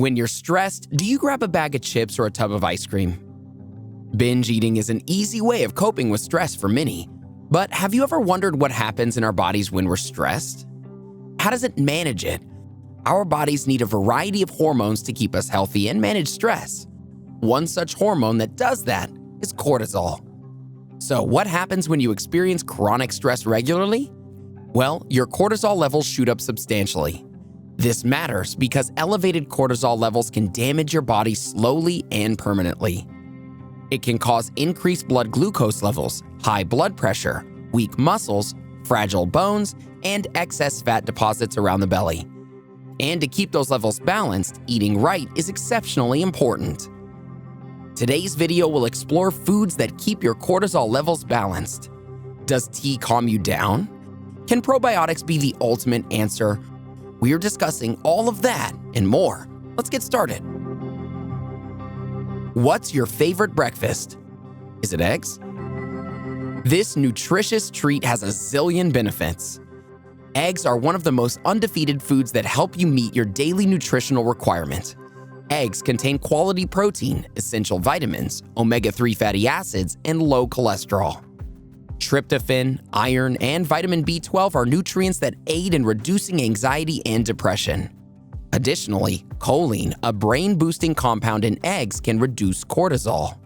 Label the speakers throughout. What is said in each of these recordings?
Speaker 1: When you're stressed, do you grab a bag of chips or a tub of ice cream? Binge eating is an easy way of coping with stress for many. But have you ever wondered what happens in our bodies when we're stressed? How does it manage it? Our bodies need a variety of hormones to keep us healthy and manage stress. One such hormone that does that is cortisol. So what happens when you experience chronic stress regularly? Well, your cortisol levels shoot up substantially. This matters because elevated cortisol levels can damage your body slowly and permanently. It can cause increased blood glucose levels, high blood pressure, weak muscles, fragile bones, and excess fat deposits around the belly. And to keep those levels balanced, eating right is exceptionally important. Today's video will explore foods that keep your cortisol levels balanced. Does tea calm you down? Can probiotics be the ultimate answer? We're discussing all of that and more. Let's get started. What's your favorite breakfast? Is it eggs? This nutritious treat has a zillion benefits. Eggs are one of the most undefeated foods that help you meet your daily nutritional requirement. Eggs contain quality protein, essential vitamins, omega-3 fatty acids, and low cholesterol. Tryptophan, iron, and vitamin B12 are nutrients that aid in reducing anxiety and depression. Additionally, choline, a brain-boosting compound in eggs, can reduce cortisol.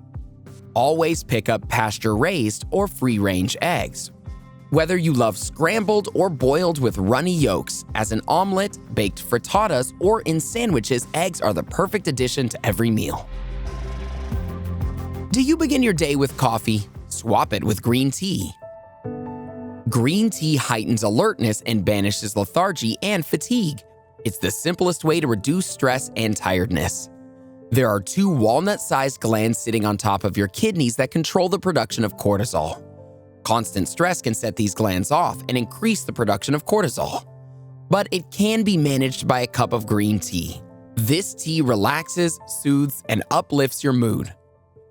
Speaker 1: Always pick up pasture-raised or free-range eggs. Whether you love scrambled or boiled with runny yolks, as an omelet, baked frittatas, or in sandwiches, eggs are the perfect addition to every meal. Do you begin your day with coffee? Swap it with green tea. Green tea heightens alertness and banishes lethargy and fatigue. It's the simplest way to reduce stress and tiredness. There are 2 walnut-sized glands sitting on top of your kidneys that control the production of cortisol. Constant stress can set these glands off and increase the production of cortisol. But it can be managed by a cup of green tea. This tea relaxes, soothes, and uplifts your mood.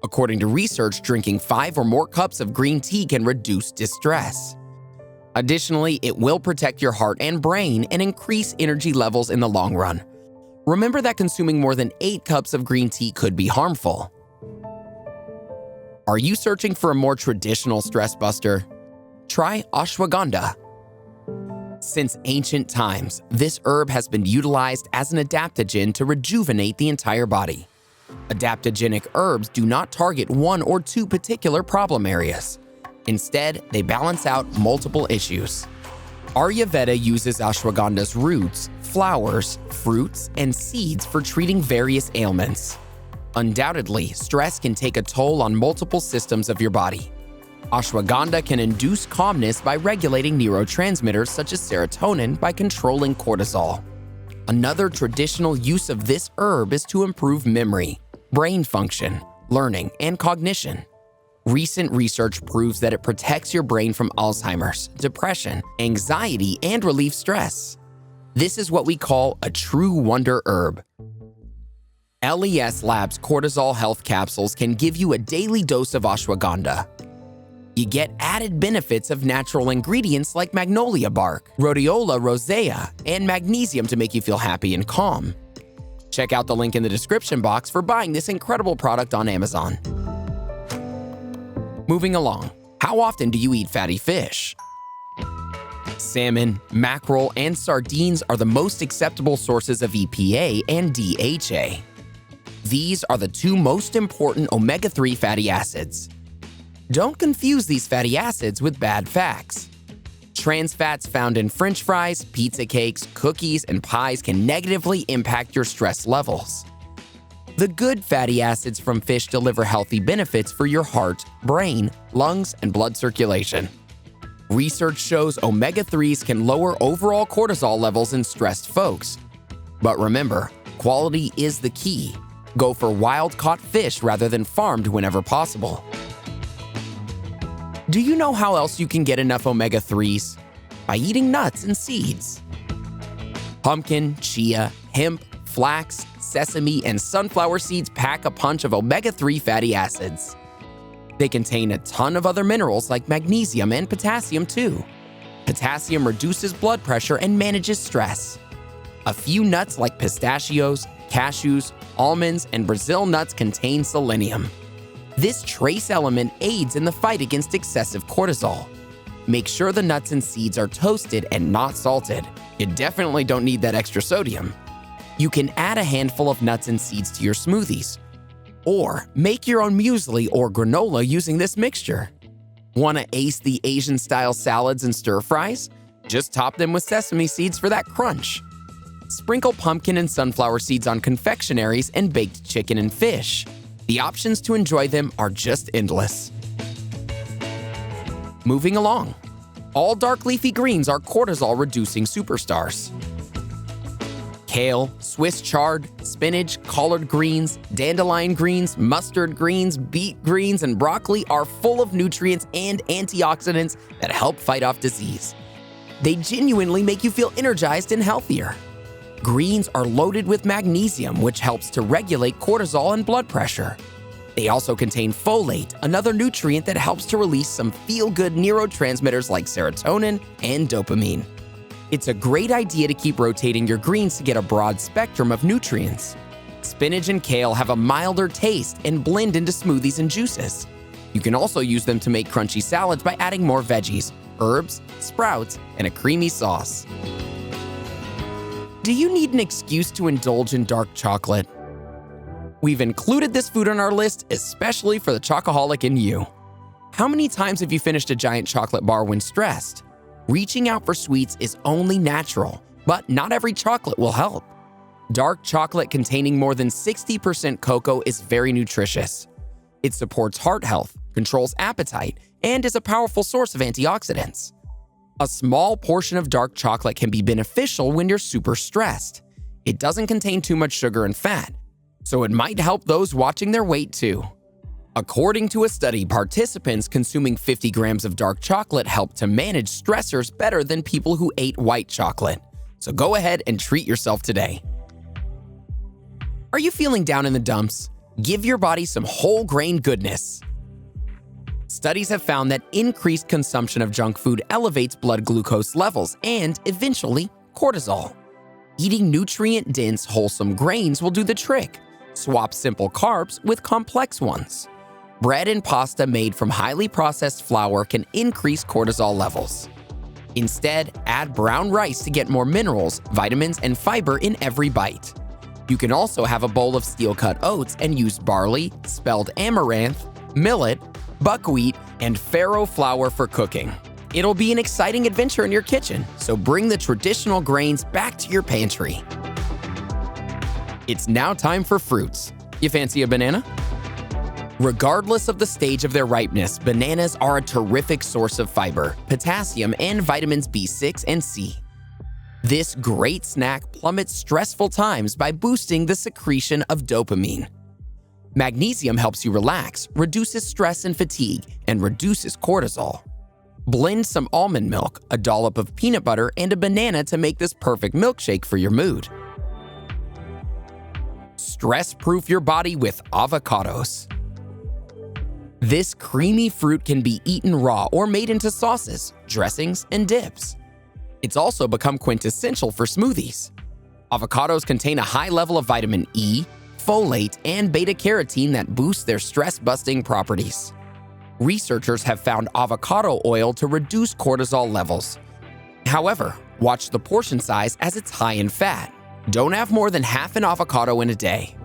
Speaker 1: According to research, drinking 5 or more cups of green tea can reduce distress. Additionally, it will protect your heart and brain and increase energy levels in the long run. Remember that consuming more than 8 cups of green tea could be harmful. Are you searching for a more traditional stress buster? Try ashwagandha. Since ancient times, this herb has been utilized as an adaptogen to rejuvenate the entire body. Adaptogenic herbs do not target 1 or 2 particular problem areas. Instead, they balance out multiple issues. Ayurveda uses ashwagandha's roots, flowers, fruits, and seeds for treating various ailments. Undoubtedly, stress can take a toll on multiple systems of your body. Ashwagandha can induce calmness by regulating neurotransmitters such as serotonin by controlling cortisol. Another traditional use of this herb is to improve memory, brain function, learning, and cognition. Recent research proves that it protects your brain from Alzheimer's, depression, anxiety, and relieves stress. This is what we call a true wonder herb. LES Labs Cortisol Health Capsules can give you a daily dose of ashwagandha. You get added benefits of natural ingredients like magnolia bark, rhodiola rosea, and magnesium to make you feel happy and calm. Check out the link in the description box for buying this incredible product on Amazon. Moving along, how often do you eat fatty fish? Salmon, mackerel, and sardines are the most acceptable sources of EPA and DHA. These are the 2 most important omega-3 fatty acids. Don't confuse these fatty acids with bad facts. Trans fats found in French fries, pizza cakes, cookies, and pies can negatively impact your stress levels. The good fatty acids from fish deliver healthy benefits for your heart, brain, lungs, and blood circulation. Research shows omega-3s can lower overall cortisol levels in stressed folks. But remember, quality is the key. Go for wild-caught fish rather than farmed whenever possible. Do you know how else you can get enough omega-3s? By eating nuts and seeds. Pumpkin, chia, hemp, flax, sesame, and sunflower seeds pack a punch of omega-3 fatty acids. They contain a ton of other minerals like magnesium and potassium too. Potassium reduces blood pressure and manages stress. A few nuts like pistachios, cashews, almonds, and Brazil nuts contain selenium. This trace element aids in the fight against excessive cortisol. Make sure the nuts and seeds are toasted and not salted. You definitely don't need that extra sodium. You can add a handful of nuts and seeds to your smoothies, or make your own muesli or granola using this mixture. Want to ace the Asian-style salads and stir-fries? Just top them with sesame seeds for that crunch. Sprinkle pumpkin and sunflower seeds on confectionaries and baked chicken and fish. The options to enjoy them are just endless. Moving along. All dark leafy greens are cortisol-reducing superstars. Kale, Swiss chard, spinach, collard greens, dandelion greens, mustard greens, beet greens, and broccoli are full of nutrients and antioxidants that help fight off disease. They genuinely make you feel energized and healthier. Greens are loaded with magnesium, which helps to regulate cortisol and blood pressure. They also contain folate, another nutrient that helps to release some feel-good neurotransmitters like serotonin and dopamine. It's a great idea to keep rotating your greens to get a broad spectrum of nutrients. Spinach and kale have a milder taste and blend into smoothies and juices. You can also use them to make crunchy salads by adding more veggies, herbs, sprouts, and a creamy sauce. Do you need an excuse to indulge in dark chocolate? We've included this food on our list especially for the chocoholic in you. How many times have you finished a giant chocolate bar when stressed? Reaching out for sweets is only natural, but not every chocolate will help. Dark chocolate containing more than 60% cocoa is very nutritious. It supports heart health, controls appetite, and is a powerful source of antioxidants. A small portion of dark chocolate can be beneficial when you're super stressed. It doesn't contain too much sugar and fat, so it might help those watching their weight too. According to a study, participants consuming 50 grams of dark chocolate helped to manage stressors better than people who ate white chocolate. So go ahead and treat yourself today. Are you feeling down in the dumps? Give your body some whole grain goodness. Studies have found that increased consumption of junk food elevates blood glucose levels and, eventually, cortisol. Eating nutrient-dense, wholesome grains will do the trick. Swap simple carbs with complex ones. Bread and pasta made from highly processed flour can increase cortisol levels. Instead, add brown rice to get more minerals, vitamins, and fiber in every bite. You can also have a bowl of steel-cut oats and use barley, spelled amaranth, millet, buckwheat, and farro flour for cooking. It'll be an exciting adventure in your kitchen, so bring the traditional grains back to your pantry. It's now time for fruits. You fancy a banana? Regardless of the stage of their ripeness, bananas are a terrific source of fiber, potassium, and vitamins B6 and C. This great snack plummets stressful times by boosting the secretion of dopamine. Magnesium helps you relax, reduces stress and fatigue, and reduces cortisol. Blend some almond milk, a dollop of peanut butter, and a banana to make this perfect milkshake for your mood. Stress-proof your body with avocados. This creamy fruit can be eaten raw or made into sauces, dressings, and dips. It's also become quintessential for smoothies. Avocados contain a high level of vitamin E, folate, and beta-carotene that boost their stress-busting properties. Researchers have found avocado oil to reduce cortisol levels. However, watch the portion size as it's high in fat. Don't have more than half an avocado in a day.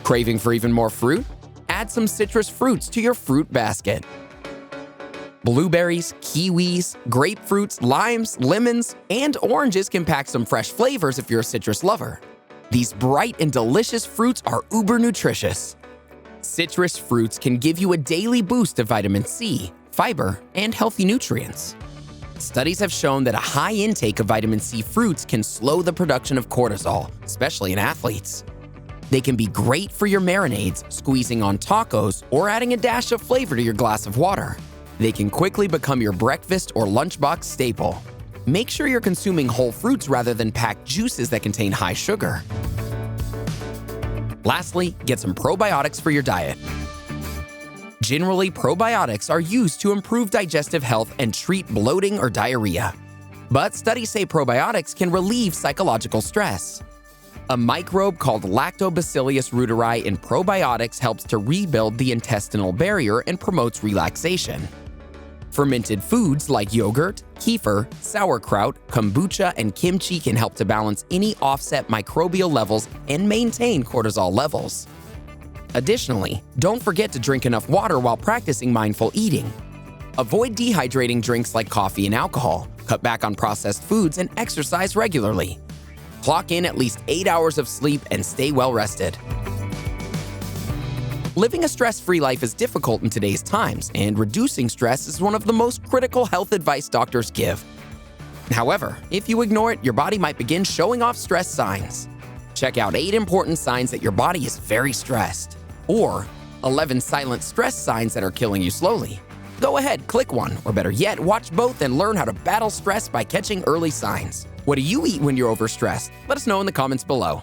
Speaker 1: Craving for even more fruit? Add some citrus fruits to your fruit basket. Blueberries, kiwis, grapefruits, limes, lemons, and oranges can pack some fresh flavors if you're a citrus lover. These bright and delicious fruits are uber nutritious. Citrus fruits can give you a daily boost of vitamin C, fiber, and healthy nutrients. Studies have shown that a high intake of vitamin C fruits can slow the production of cortisol, especially in athletes. They can be great for your marinades, squeezing on tacos, or adding a dash of flavor to your glass of water. They can quickly become your breakfast or lunchbox staple. Make sure you're consuming whole fruits rather than packed juices that contain high sugar. Lastly, get some probiotics for your diet. Generally, probiotics are used to improve digestive health and treat bloating or diarrhea. But studies say probiotics can relieve psychological stress. A microbe called Lactobacillus reuteri in probiotics helps to rebuild the intestinal barrier and promotes relaxation. Fermented foods like yogurt, kefir, sauerkraut, kombucha, and kimchi can help to balance any offset microbial levels and maintain cortisol levels. Additionally, don't forget to drink enough water while practicing mindful eating. Avoid dehydrating drinks like coffee and alcohol, cut back on processed foods, and exercise regularly. Clock in at least 8 hours of sleep and stay well rested. Living a stress-free life is difficult in today's times, and reducing stress is one of the most critical health advice doctors give. However, if you ignore it, your body might begin showing off stress signs. Check out 8 important signs that your body is very stressed, or 11 silent stress signs that are killing you slowly. Go ahead, click one, or better yet, watch both and learn how to battle stress by catching early signs. What do you eat when you're overstressed? Let us know in the comments below.